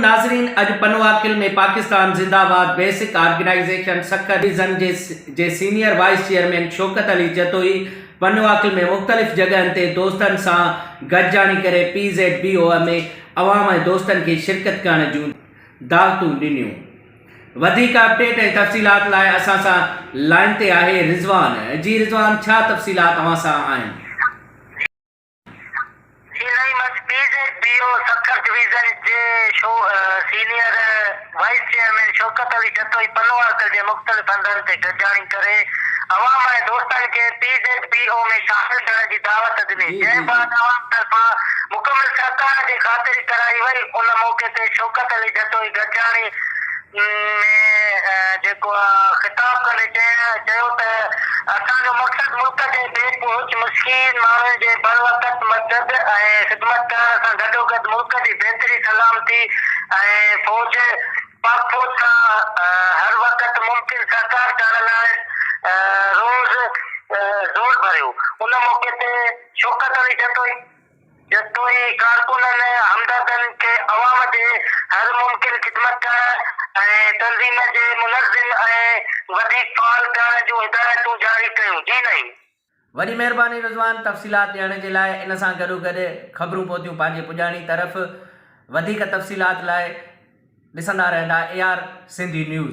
नाज़रीन, अज पनवाकिल में Pakistan Zindabad basic organization Sukkur division जे senior vice chairman Shaukat Ali Jatoi Pano Aqil में मुख्तलिफ़ जगहन ते दोस्तन सां गॾिजाणी करे PZBO में अवाम ऐं दोस्तन खे शिरकत करण जूं दावतूं ॾिनियूं। वधीक अपडेट ऐं तफ़सीलात लाइ असां सां लाइन ते आहे रिज़वान। जी रिज़वान, छा तफ़सीलात अवां सां आहिनि? PZBO सखर डिवीजन जे senior vice chairman Shaukat Ali Jatoi Pano Aqil जे मुख्तलिफ़ हंधनि ते गॾिजाणी करे अवाम ऐं दोस्तनि खे PZBO में शामिल थियण जी दावत ॾिनी, जंहिं बाद अवाम तरफ़ां मुकमिल सरकार जी ख़ातिरी कराई वई। उन मौक़े ते शौकत अली जतोई गॾिजाणी में जेको ख़िताब करे चयो त असांजो मक़सदु मुल्क जे बेपहुच मुस्किन माण्हुनि जे बर वक़्त मदद ऐं ख़िदमत करण सां गॾोगॾु मुल्क जी बहितरी सलामती ऐं पाक फ़ौज सां हर वक़्त मुमकिन सरकार करण लाइ ज़ोर भरियो। उन मौक़े ते शौकत अली जतोई कारकुननि ऐं हमदर्दनि खे अवाम जे हर मुमकिन ख़िदमत करण ऐं तंज़ीम जे मुनज़्ज़िम ऐं वधीक फ़ाल करण जूं हिदायतूं जारी कयूं। जी नहीं, वॾी महिरबानी रिज़वान तफ़सीलात ॾियण जे लाइ। इन सां गॾोगॾु ख़बरूं पहुतियूं पंहिंजे पुॼाणी तरफ़। वधीक तफ़सीलात लाइ ॾिसंदा रहंदा AR सिंधी न्यूज़।